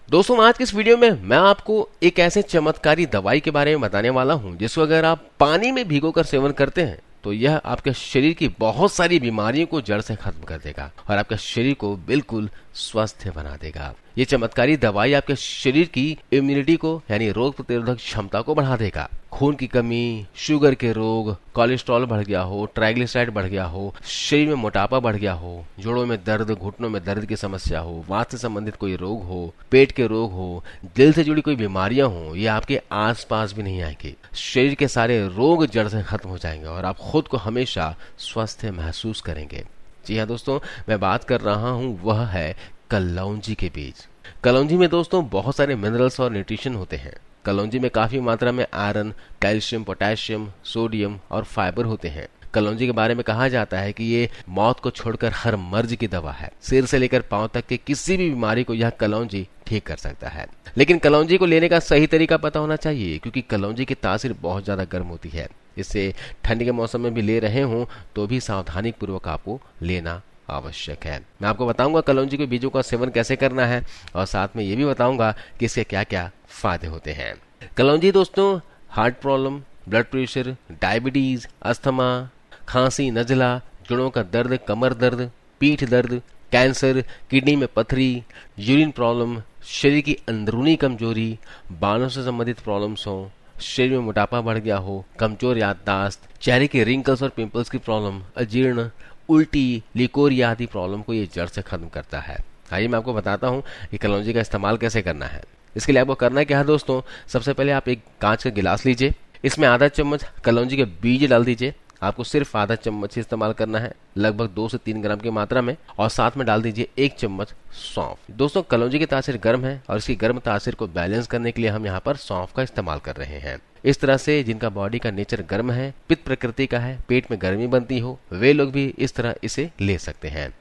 दोस्तों आज की इस वीडियो में मैं आपको एक ऐसे चमत्कारी दवाई के बारे में बताने वाला हूं जिसको अगर आप पानी में भिगोकर सेवन करते हैं तो यह आपके शरीर की बहुत सारी बीमारियों को जड़ से खत्म कर देगा और आपके शरीर को बिल्कुल स्वस्थ बना देगा। ये चमत्कारी दवाई आपके शरीर की इम्यूनिटी को यानी रोग प्रतिरोधक क्षमता को बढ़ा देगा। खून की कमी, शुगर के रोग, कोलेस्ट्रॉल बढ़ गया हो, ट्राइग्लिसराइड बढ़ गया हो, शरीर में मोटापा बढ़ गया हो, जोड़ों में दर्द, घुटनों में दर्द की समस्या हो, वात से संबंधित कोई रोग हो, पेट के रोग हो, दिल से जुड़ी कोई बीमारियां हो, ये आपके आसपास भी नहीं आएंगी। शरीर के सारे रोग जड़ से खत्म हो जाएंगे और आप खुद को हमेशा स्वस्थ महसूस करेंगे। जी हाँ दोस्तों, मैं बात कर रहा हूँ वह है कलौंजी के बीज। कलौंजी में दोस्तों बहुत सारे मिनरल्स और न्यूट्रिशन होते हैं। कलौंजी में काफी मात्रा में आयरन, कैल्शियम, पोटेशियम, सोडियम और फाइबर होते हैं। कलौंजी के बारे में कहा जाता है कि ये मौत को छोड़कर हर मर्ज की दवा है। सिर से लेकर पांव तक के किसी भी बीमारी को यह कलौंजी ठीक कर सकता है। लेकिन कलौंजी को लेने का सही तरीका पता होना चाहिए क्योंकि कलौंजी की तासीर बहुत ज्यादा गर्म होती है। इससे ठंड के मौसम में भी ले रहे हों तो भी सावधानी पूर्वक आपको लेना आवश्यक है। मैं आपको बताऊंगा कलौंजी के बीजों का सेवन कैसे करना है और साथ में ये भी बताऊंगा कि इसके क्या क्या फायदे होते हैं। कलौंजी दोस्तों heart problem, blood pressure, diabetes, asthma, खांसी, नजला, जोड़ों का दर्द, कमर दर्द, पीठ दर्द, कैंसर, किडनी में पथरी, यूरिन प्रॉब्लम, शरीर की अंदरूनी कमजोरी, बालों से संबंधित प्रॉब्लम्स हो, शरीर में मोटापा बढ़ गया हो, कमजोर याददाश्त, चेहरे के रिंकल्स और पिंपल्स की प्रॉब्लम, अजीर्ण, उल्टी, लिकोरिया आदि प्रॉब्लम को ये जड़ से खत्म करता है। आइए मैं आपको बताता हूँ कि कलौंजी का इस्तेमाल कैसे करना है। इसके लिए आपको करना क्या है दोस्तों, सबसे पहले आप एक कांच का गिलास लीजिए, इसमें आधा चम्मच कलौंजी के बीज डाल दीजिए। आपको सिर्फ आधा चम्मच ही इस्तेमाल करना है, लगभग 2 से 3 ग्राम की मात्रा में, और साथ में डाल दीजिए 1 चम्मच सौंफ। दोस्तों कलौंजी की तासीर गर्म है और इसकी गर्म तासीर को बैलेंस करने के लिए हम यहाँ पर सौंफ का इस्तेमाल कर रहे हैं। इस तरह से जिनका बॉडी का नेचर गर्म है, पित्त प्रकृति का है, पेट में गर्मी बनती हो, वे लोग भी इस तरह इसे ले सकते हैं।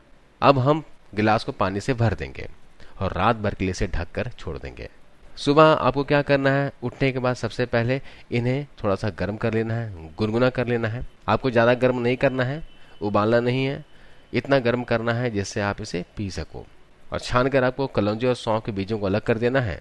अब हम गिलास को पानी से भर देंगे और रात भर के लिए इसे ढक कर छोड़ देंगे। सुबह आपको क्या करना है, उठने के बाद सबसे पहले इन्हें थोड़ा सा गर्म कर लेना है, गुनगुना कर लेना है। आपको ज़्यादा गर्म नहीं करना है, उबालना नहीं है, इतना गर्म करना है जिससे आप इसे पी सको। और छान कर आपको कलौंजी और सौंफ के बीजों को अलग कर देना है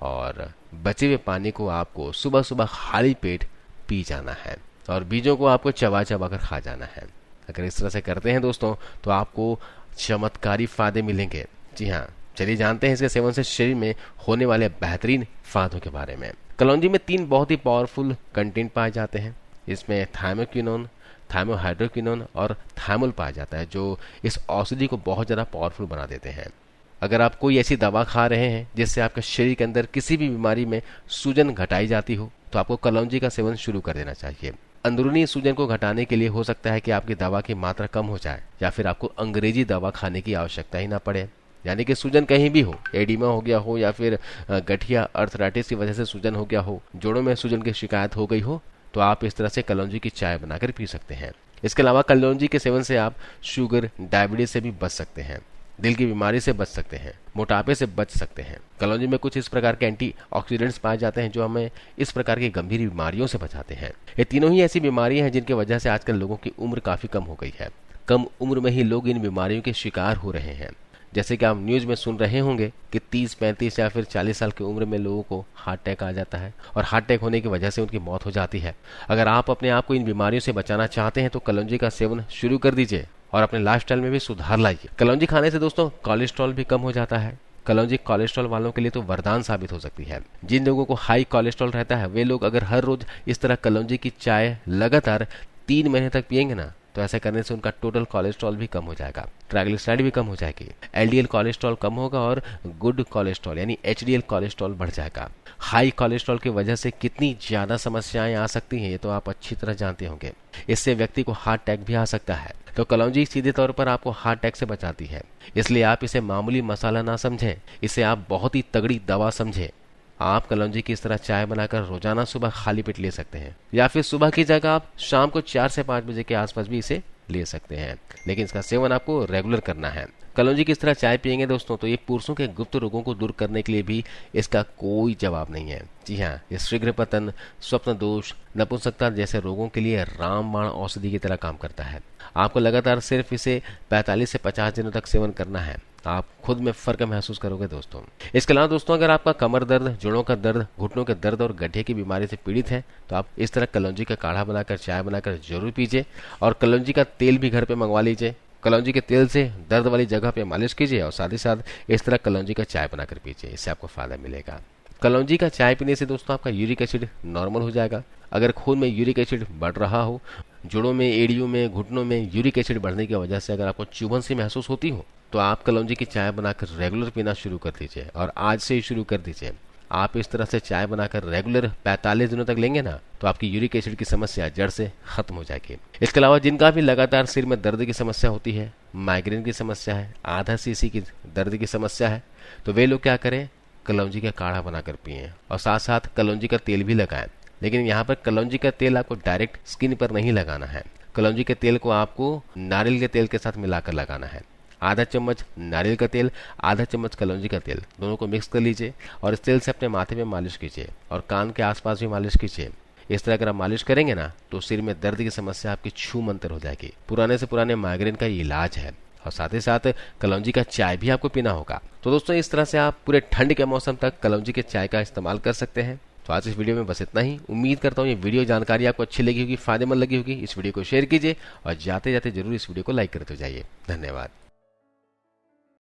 और बचे हुए पानी को आपको सुबह सुबह खाली पेट पी जाना है और बीजों को आपको चबा चबा कर खा जाना है। अगर इस तरह से करते हैं दोस्तों तो आपको चमत्कारी फायदे मिलेंगे। जी हाँ, चलिए जानते हैं इसके सेवन से शरीर में होने वाले बेहतरीन फायदों के बारे में। कलौंजी में 3 बहुत ही पावरफुल कंटेंट पाए जाते हैं। इसमें थाइमोक्विनोन, थाइमोहाइड्रोक्विनोन और थाइमोल पाया जाता है जो इस औषधि को बहुत ज़्यादा पावरफुल बना देते हैं। अगर आप कोई ऐसी दवा खा रहे हैं जिससे आपके शरीर के अंदर किसी भी बीमारी में सूजन घटाई जाती हो तो आपको कलौंजी का सेवन शुरू कर देना चाहिए। अंदरूनी सूजन को घटाने के लिए हो सकता है कि आपकी दवा की मात्रा कम हो जाए या फिर आपको अंग्रेजी दवा खाने की आवश्यकता ही ना पड़े, यानी कि सूजन कहीं भी हो, एडिमा हो गया हो या फिर गठिया अर्थराइटिस की वजह से सूजन हो गया हो, जोड़ों में सूजन की शिकायत हो गई हो, तो आप इस तरह से कलौंजी की चाय बनाकर पी सकते हैं। इसके अलावा कलौंजी के सेवन से आप शुगर, डायबिटीज से भी बच सकते हैं, दिल की बीमारी से बच सकते हैं, मोटापे से बच सकते हैं। कलौंजी में कुछ इस प्रकार के एंटीऑक्सीडेंट्स पाए जाते हैं जो हमें इस प्रकार की गंभीर बीमारियों से बचाते हैं। ये तीनों ही ऐसी बीमारियां हैं जिनकी वजह से आजकल लोगों की उम्र काफी कम हो गई है। कम उम्र में ही लोग इन बीमारियों के शिकार हो रहे हैं। जैसे कि आप न्यूज में सुन रहे होंगे कि 30, 35 या फिर 40 साल की उम्र में लोगों को हार्ट अटैक आ जाता है और हार्ट अटैक होने की वजह से उनकी मौत हो जाती है। अगर आप अपने आप को इन बीमारियों से बचाना चाहते हैं तो कलौंजी का सेवन शुरू कर दीजिए और अपने लाइफस्टाइल में भी सुधार लाइए। कलौंजी खाने से दोस्तों कोलेस्ट्रॉल भी कम हो जाता है। कलौंजी कोलेस्ट्रॉल वालों के लिए तो वरदान साबित हो सकती है। जिन लोगों को हाई कोलेस्ट्रॉल रहता है वे लोग अगर हर रोज इस तरह कलौंजी की चाय लगातार 3 महीने तक पियेंगे ना तो ऐसा करने से उनका टोटल कोलेस्ट्रॉल भी कम हो जाएगा, ट्राइग्लिसराइड भी कम हो जाएगी, एलडीएल कोलेस्ट्रॉल कम होगा और गुड कोलेस्ट्रॉल यानी एचडीएल कोलेस्ट्रॉल बढ़ जाएगा। हाई कोलेस्ट्रॉल की वजह से कितनी ज्यादा समस्याएं आ सकती हैं ये तो आप अच्छी तरह जानते होंगे। इससे व्यक्ति को हार्ट अटैक भी आ सकता है। तो कलौंजी सीधे तौर पर आपको हार्ट अटैक से बचाती है, इसलिए आप इसे मामूली मसाला ना समझें, इसे आप बहुत ही तगड़ी दवा समझें। आप कलौंजी की इस तरह चाय बनाकर रोजाना सुबह खाली पेट ले सकते हैं या फिर सुबह की जगह आप शाम को 4 से 5 बजे के आसपास भी इसे ले सकते हैं, लेकिन इसका सेवन आपको रेगुलर करना है। कलौंजी किस तरह चाय पियेंगे दोस्तों, तो ये पुरुषों के गुप्त रोगों को दूर करने के लिए भी इसका कोई जवाब नहीं है। जी हाँ, ये शीघ्र पतन, स्वप्न दोष, नपुंसकता जैसे रोगों के लिए रामबाण औषधि की तरह काम करता है। आपको लगातार सिर्फ इसे 45 से 50 दिनों तक सेवन करना है। आप खुद में फर्क महसूस करोगे दोस्तों। इसके अलावा दोस्तों, अगर आपका कमर दर्द, जोड़ों का दर्द, घुटनों के दर्द और गड्ढे की बीमारी से पीड़ित है तो आप इस तरह कलौंजी का काढ़ा बनाकर, चाय बनाकर जरूर पीजिए। और कलौंजी का तेल भी घर पे मंगवा लीजिए। कलौंजी के तेल से दर्द वाली जगह पे मालिश कीजिए और साथ ही साथ इस तरह कलौंजी का चाय बनाकर पीजिए। इससे आपको फायदा मिलेगा। कलौंजी का चाय पीने से दोस्तों आपका यूरिक एसिड नॉर्मल हो जाएगा। अगर खून में यूरिक एसिड बढ़ रहा हो, जोड़ों में, एड़ियों में, घुटनों में यूरिक एसिड बढ़ने की वजह से अगर आपको चुभन सी महसूस होती हो तो आप कलौंजी की चाय बनाकर रेगुलर पीना शुरू कर दीजिए। और आज से ही शुरू कर दीजिए। आप इस तरह से चाय बनाकर रेगुलर 45 दिनों तक लेंगे ना तो आपकी यूरिक एसिड की समस्या जड़ से खत्म हो जाएगी। इसके अलावा जिनका भी लगातार सिर में दर्द की समस्या होती है, माइग्रेन की समस्या है, आधा सीसी की दर्द की समस्या है, तो वे लोग क्या करें, कलौंजी का काढ़ा बनाकर पिए और साथ साथ कलौंजी का तेल भी लगाएं। लेकिन यहाँ पर कलौंजी का तेल आपको डायरेक्ट स्किन पर नहीं लगाना है। कलौंजी के तेल को आपको नारियल के तेल के साथ मिलाकर लगाना है। आधा चम्मच नारियल का तेल, आधा चम्मच कलौंजी का तेल, दोनों को मिक्स कर लीजिए और इस तेल से अपने माथे में मालिश कीजिए और कान के आसपास भी मालिश कीजिए। इस तरह अगर आप मालिश करेंगे ना तो सिर में दर्द की समस्या आपकी छू मंतर हो जाएगी। पुराने से पुराने माइग्रेन का ये इलाज है। और साथ ही साथ कलौंजी का चाय भी आपको पीना होगा। तो दोस्तों, इस तरह से आप पूरे ठंड के मौसम तक कलौंजी के चाय का इस्तेमाल कर सकते हैं। तो आज इस वीडियो में बस इतना ही। उम्मीद करता हूँ ये वीडियो जानकारी आपको अच्छी लगी होगी, फायदेमंद लगी होगी। इस वीडियो को शेयर कीजिए और जाते जाते जरूर इस वीडियो को लाइक करते जाइए। धन्यवाद।